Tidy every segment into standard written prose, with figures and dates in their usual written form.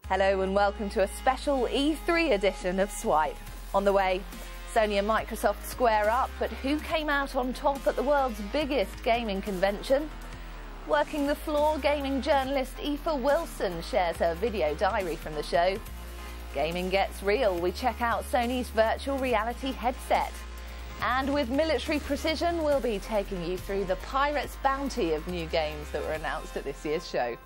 Hello and welcome to a special E3 edition of Swipe. On the way, Sony and Microsoft square up, but who came out on top at the world's biggest gaming convention? Working the floor, gaming journalist Aoife Wilson shares her video diary from the show. Gaming gets real, we check out Sony's virtual reality headset. And with military precision, we'll be taking you through the pirate's bounty of new games that were announced at this year's show.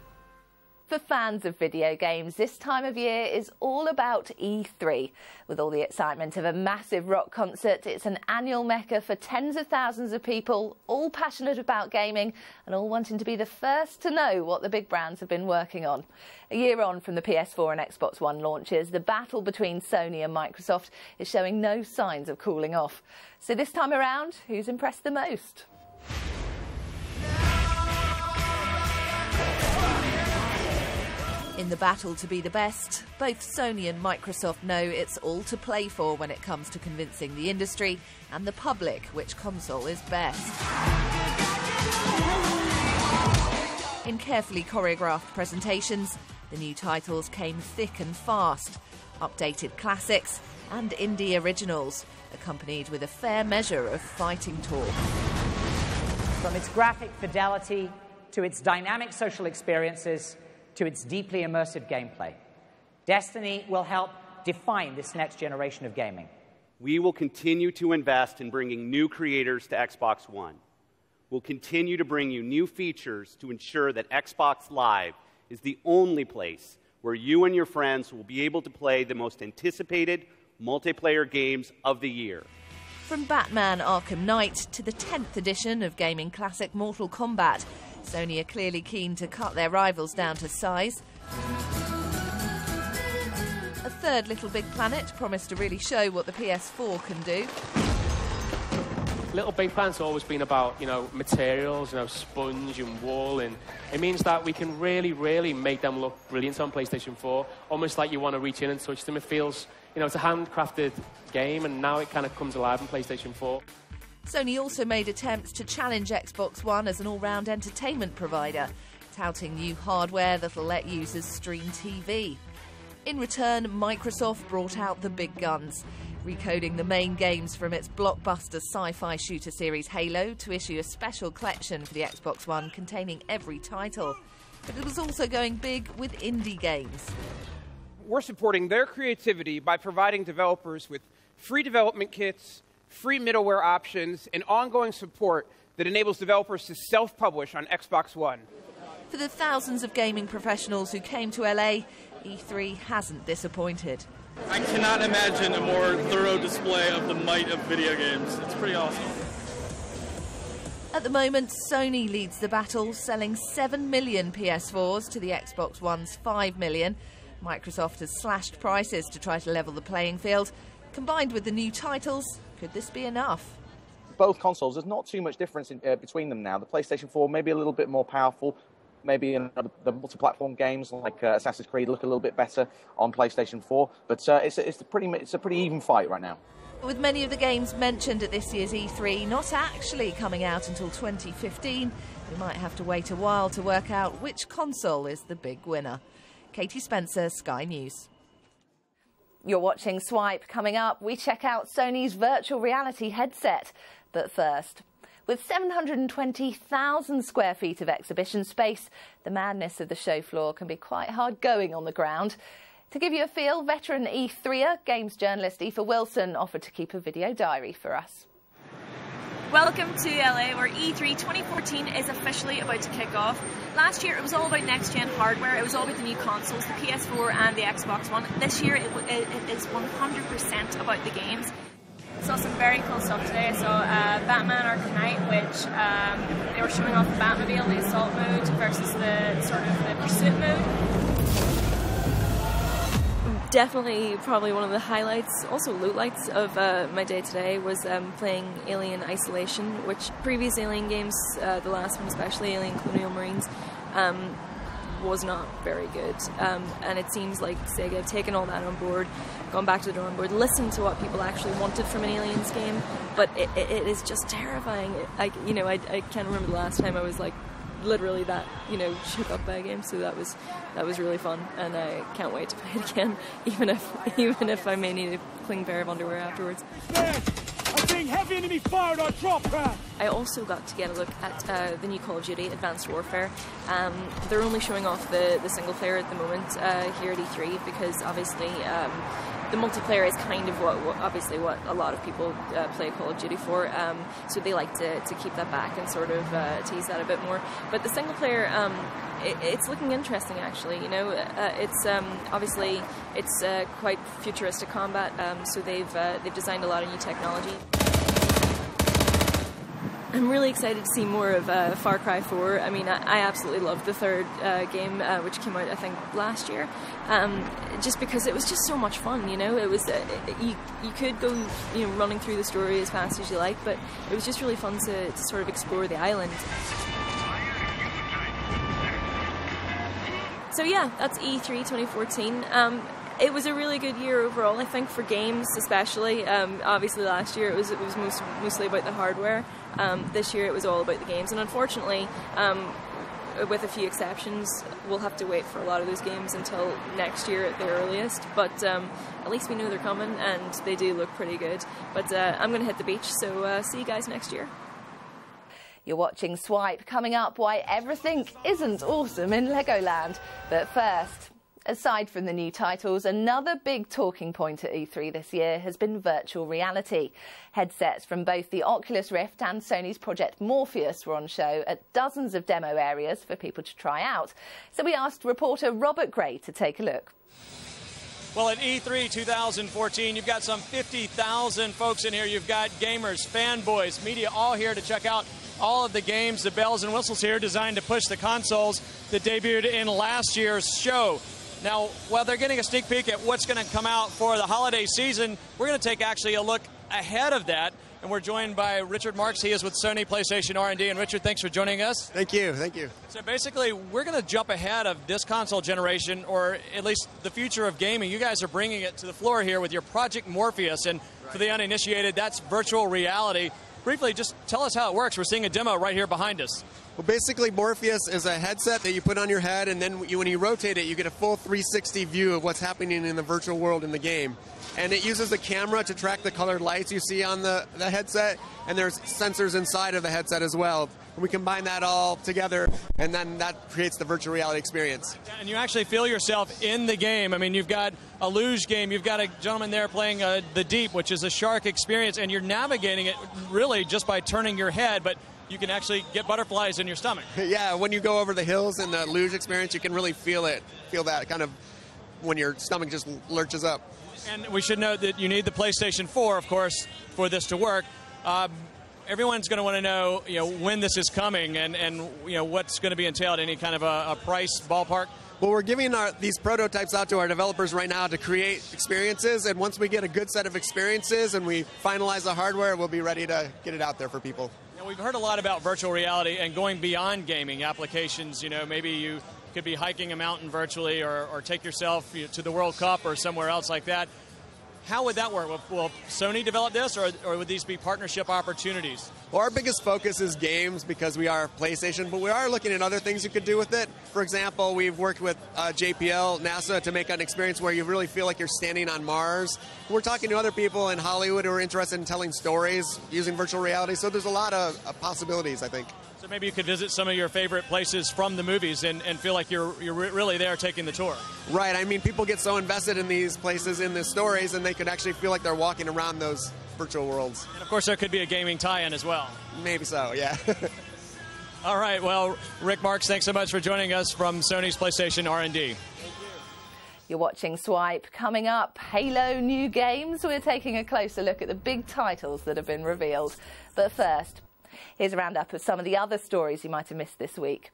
For fans of video games, this time of year is all about E3. With all the excitement of a massive rock concert, it's an annual mecca for tens of thousands of people, all passionate about gaming and all wanting to be the first to know what the big brands have been working on. A year on from the PS4 and Xbox One launches, the battle between Sony and Microsoft is showing no signs of cooling off. So this time around, who's impressed the most? In the battle to be the best, both Sony and Microsoft know it's all to play for when it comes to convincing the industry and the public which console is best. In carefully choreographed presentations, the new titles came thick and fast, updated classics and indie originals, accompanied with a fair measure of fighting talk. From its graphic fidelity to its dynamic social experiences, to its deeply immersive gameplay, Destiny will help define this next generation of gaming. We will continue to invest in bringing new creators to Xbox One. We'll continue to bring you new features to ensure that Xbox Live is the only place where you and your friends will be able to play the most anticipated multiplayer games of the year. From Batman Arkham Knight to the 10th edition of gaming classic Mortal Kombat, Sony are clearly keen to cut their rivals down to size. A third Little Big Planet promised to really show what the PS4 can do. Little Big Planet's always been about, materials, sponge and wool, and it means that we can really make them look brilliant on PlayStation 4, almost like you want to reach in and touch them. It feels, it's a handcrafted game, and now it kind of comes alive on PlayStation 4. Sony also made attempts to challenge Xbox One as an all-round entertainment provider, touting new hardware that'll let users stream TV. In return, Microsoft brought out the big guns, recoding the main games from its blockbuster sci-fi shooter series Halo to issue a special collection for the Xbox One containing every title. But it was also going big with indie games. We're supporting their creativity by providing developers with free development kits, free middleware options, and ongoing support that enables developers to self-publish on Xbox One. For the thousands of gaming professionals who came to LA, E3 hasn't disappointed. I cannot imagine a more thorough display of the might of video games. It's pretty awesome. At the moment, Sony leads the battle, selling 7 million PS4s to the Xbox One's 5 million. Microsoft has slashed prices to try to level the playing field. Combined with the new titles, could this be enough? Both consoles, there's not too much difference between them now. The PlayStation 4 maybe a little bit more powerful. Maybe the multi-platform games like Assassin's Creed look a little bit better on PlayStation 4. But it's a pretty even fight right now. With many of the games mentioned at this year's E3 not actually coming out until 2015, we might have to wait a while to work out which console is the big winner. Katie Spencer, Sky News. You're watching Swipe. Coming up, we check out Sony's virtual reality headset. But first, with 720,000 square feet of exhibition space, the madness of the show floor can be quite hard going on the ground. To give you a feel, veteran E3er, games journalist Aoife Wilson offered to keep a video diary for us. Welcome to LA, where E3 2014 is officially about to kick off. Last year it was all about next-gen hardware, it was all about the new consoles, the PS4 and the Xbox One. This year it is 100% about the games. I saw some very cool stuff today. I saw Batman Arkham Knight, which they were showing off the Batmobile, the assault mode versus the sort of the pursuit mode. Definitely probably one of the highlights, also lowlights of my day today was playing Alien Isolation, which previous Alien games, the last one especially, Alien Colonial Marines, was not very good. And it seems like Sega have taken all that on board, gone back to the drawing board, listened to what people actually wanted from an Aliens game, but it is just terrifying. I can't remember the last time I was like literally that, you know, shook up by a game. So that was really fun, and I can't wait to play it again, even if I may need a clean pair of underwear afterwards. I'm seeing heavy enemy fire on drop pad. I also got to get a look at the new Call of Duty Advanced Warfare. They're only showing off the single player at the moment here at E3, because obviously the multiplayer is kind of what a lot of people play Call of Duty for. So they like to keep that back and sort of tease that a bit more. But the single player, it's looking interesting, actually. You know, it's obviously it's quite futuristic combat. So they've designed a lot of new technology. I'm really excited to see more of Far Cry 4. I mean, I absolutely loved the third game, which came out, I think, last year, just because it was just so much fun, you know? It was, you could go, you know, running through the story as fast as you like, but it was just really fun to sort of explore the island. So yeah, that's E3 2014. It was a really good year overall, I think, for games especially. Obviously last year it was mostly about the hardware. This year it was all about the games, and unfortunately, with a few exceptions, we'll have to wait for a lot of those games until next year at the earliest. But at least we know they're coming, and they do look pretty good. But I'm going to hit the beach, so see you guys next year. You're watching Swipe. Coming up, why everything isn't awesome in Legoland. But first, aside from the new titles, another big talking point at E3 this year has been virtual reality. Headsets from both the Oculus Rift and Sony's Project Morpheus were on show at dozens of demo areas for people to try out. So we asked reporter Robert Gray to take a look. Well, at E3 2014, you've got some 50,000 folks in here. You've got gamers, fanboys, media, all here to check out all of the games, the bells and whistles here, designed to push the consoles that debuted in last year's show. Now, while they're getting a sneak peek at what's going to come out for the holiday season, we're going to take actually a look ahead of that. And we're joined by Richard Marks. He is with Sony PlayStation R&D. And Richard, thanks for joining us. Thank you. Thank you. So basically, we're going to jump ahead of this console generation, or at least the future of gaming. You guys are bringing it to the floor here with your Project Morpheus. And for the uninitiated, that's virtual reality. Briefly, just tell us how it works. We're seeing a demo right here behind us. Well, basically, Morpheus is a headset that you put on your head, and then when you rotate it, you get a full 360 view of what's happening in the virtual world in the game. And it uses the camera to track the colored lights you see on the headset, and there's sensors inside of the headset as well. And we combine that all together, and then that creates the virtual reality experience. And you actually feel yourself in the game. I mean, you've got a luge game. You've got a gentleman there playing the Deep, which is a shark experience, and you're navigating it really just by turning your head, but you can actually get butterflies in your stomach. Yeah, when you go over the hills in the luge experience, you can really feel that kind of when your stomach just lurches up. And we should note that you need the PlayStation 4, of course, for this to work. Everyone's going to want to know, when this is coming and what's going to be entailed. Any kind of a price ballpark? Well, we're giving these prototypes out to our developers right now to create experiences, and once we get a good set of experiences and we finalize the hardware, we'll be ready to get it out there for people. Now, we've heard a lot about virtual reality and going beyond gaming applications. Maybe you could be hiking a mountain virtually or take yourself to the World Cup or somewhere else like that. How would that work? Will Sony develop this, or would these be partnership opportunities? Well, our biggest focus is games because we are PlayStation, but we are looking at other things you could do with it. For example, we've worked with JPL, NASA, to make an experience where you really feel like you're standing on Mars. We're talking to other people in Hollywood who are interested in telling stories using virtual reality, so there's a lot of possibilities, I think. So maybe you could visit some of your favorite places from the movies and feel like you're really there taking the tour. Right. I mean, people get so invested in these places, in the stories, and they could actually feel like they're walking around those virtual worlds. And, of course, there could be a gaming tie-in as well. Maybe so, yeah. All right. Well, Rick Marks, thanks so much for joining us from Sony's PlayStation R&D. You're watching Swipe. Coming up, Halo new games. We're taking a closer look at the big titles that have been revealed. But first, here's a roundup of some of the other stories you might have missed this week.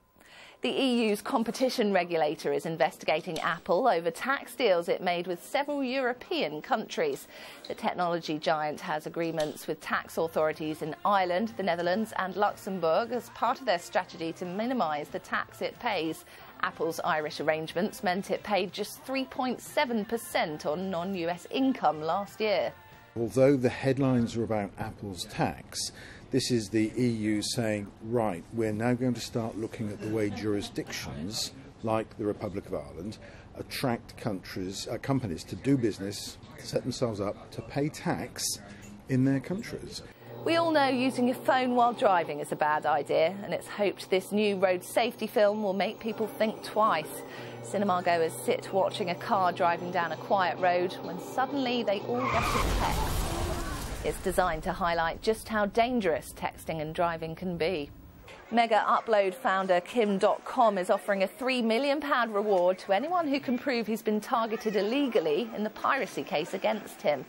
The EU's competition regulator is investigating Apple over tax deals it made with several European countries. The technology giant has agreements with tax authorities in Ireland, the Netherlands and Luxembourg as part of their strategy to minimise the tax it pays. Apple's Irish arrangements meant it paid just 3.7% on non-US income last year. Although the headlines are about Apple's tax, This is the EU saying, right, we're now going to start looking at the way jurisdictions, like the Republic of Ireland, attract companies to do business, set themselves up to pay tax in their countries. We all know using your phone while driving is a bad idea, and it's hoped this new road safety film will make people think twice. Cinema goers sit watching a car driving down a quiet road when suddenly they all get a text. It's designed to highlight just how dangerous texting and driving can be. Mega Upload founder Kim.com is offering a £3 million reward to anyone who can prove he's been targeted illegally in the piracy case against him.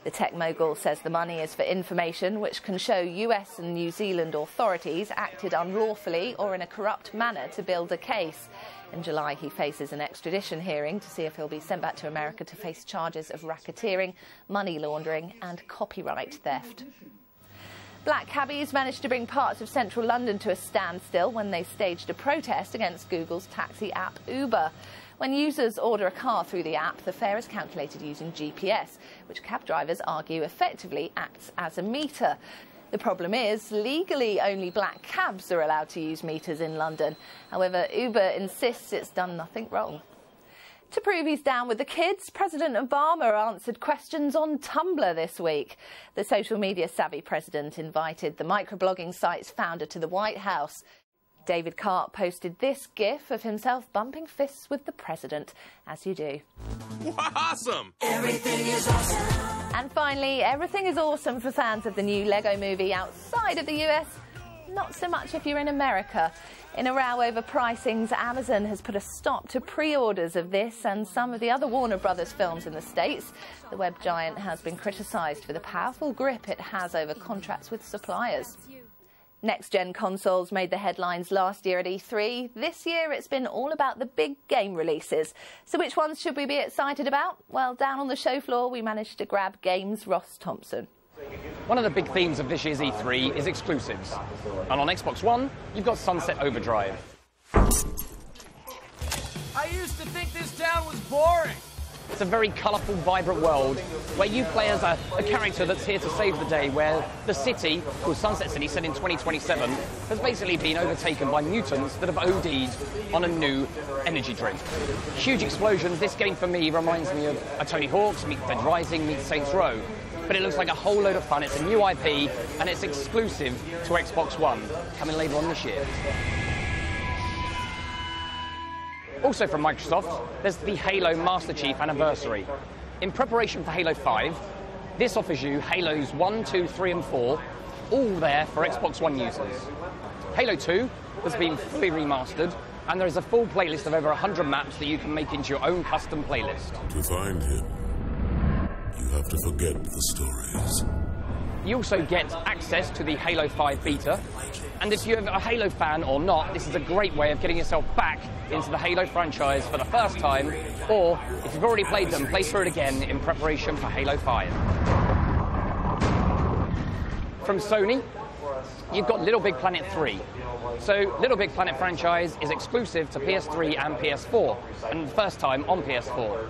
The tech mogul says the money is for information which can show US and New Zealand authorities acted unlawfully or in a corrupt manner to build a case. In July, he faces an extradition hearing to see if he'll be sent back to America to face charges of racketeering, money laundering and copyright theft. Black cabbies managed to bring parts of central London to a standstill when they staged a protest against Google's taxi app Uber. When users order a car through the app, the fare is calculated using GPS, which cab drivers argue effectively acts as a meter. The problem is, legally only black cabs are allowed to use meters in London. However, Uber insists it's done nothing wrong. To prove he's down with the kids, President Obama answered questions on Tumblr this week. The social media savvy president invited the microblogging site's founder to the White House. David Cart posted this gif of himself bumping fists with the president, as you do. Awesome! Everything is awesome! And finally, everything is awesome for fans of the new Lego movie outside of the US. Not so much if you're in America. In a row over pricings, Amazon has put a stop to pre-orders of this and some of the other Warner Brothers films in the States. The web giant has been criticised for the powerful grip it has over contracts with suppliers. Next-gen consoles made the headlines last year at E3. This year it's been all about the big game releases. So which ones should we be excited about? Well, down on the show floor we managed to grab Games' Ross Thompson. One of the big themes of this year's E3 is exclusives. And on Xbox One, you've got Sunset Overdrive. I used to think this town was boring. It's a very colourful, vibrant world where you play as a character that's here to save the day, where the city, called Sunset City, set in 2027, has basically been overtaken by mutants that have OD'd on a new energy drink. Huge explosions. This game, for me, reminds me of a Tony Hawk's, meet Dead Rising, meet Saints Row. But it looks like a whole load of fun. It's a new IP, and it's exclusive to Xbox One, coming later on this year. Also from Microsoft, there's the Halo Master Chief Anniversary. In preparation for Halo 5, this offers you Halos 1, 2, 3 and 4, all there for Xbox One users. Halo 2 has been fully remastered, and there is a full playlist of over 100 maps that you can make into your own custom playlist. To find him, you have to forget the stories. You also get access to the Halo 5 beta, and if you're a Halo fan or not, this is a great way of getting yourself back into the Halo franchise for the first time, or if you've already played them, play through it again in preparation for Halo 5. From Sony, you've got Little Big Planet 3. So Little Big Planet franchise is exclusive to PS3 and PS4, and the first time on PS4.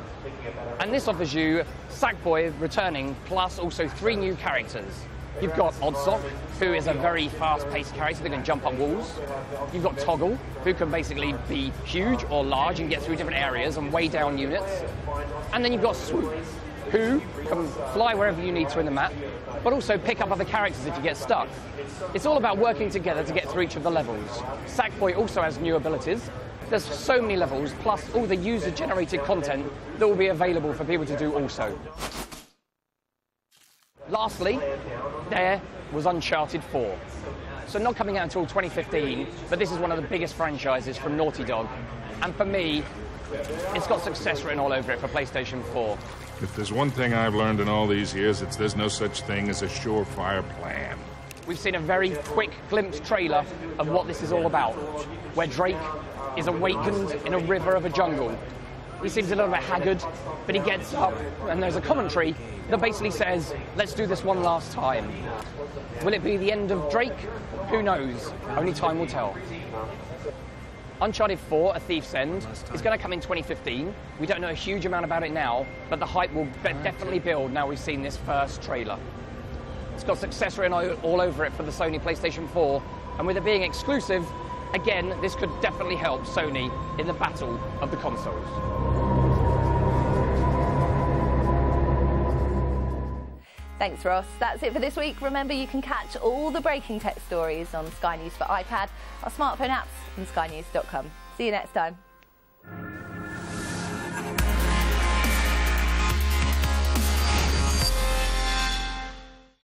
And this offers you Sackboy returning, plus also 3 new characters. You've got Oddsock, who is a very fast-paced character that can jump up walls. You've got Toggle, who can basically be huge or large and get through different areas and weigh down units. And then you've got Swoop, who can fly wherever you need to in the map, but also pick up other characters if you get stuck. It's all about working together to get through each of the levels. Sackboy also has new abilities. There's so many levels, plus all the user-generated content that will be available for people to do also. Lastly, there was Uncharted 4. So not coming out until 2015, but this is one of the biggest franchises from Naughty Dog. And for me, it's got success written all over it for PlayStation 4. If there's one thing I've learned in all these years, it's there's no such thing as a surefire plan. We've seen a very quick glimpse trailer of what this is all about, where Drake is awakened in a river of a jungle. He seems a little bit haggard, but he gets up, and there's a commentary that basically says, let's do this one last time. Will it be the end of Drake? Who knows? Only time will tell. Uncharted 4, A Thief's End, is going to come in 2015. We don't know a huge amount about it now, but the hype will definitely build now we've seen this first trailer. It's got success written all over it for the Sony PlayStation 4. And with it being exclusive, again, this could definitely help Sony in the battle of the consoles. Thanks, Ross. That's it for this week. Remember, you can catch all the breaking tech stories on Sky News for iPad, our smartphone apps, and skynews.com. See you next time.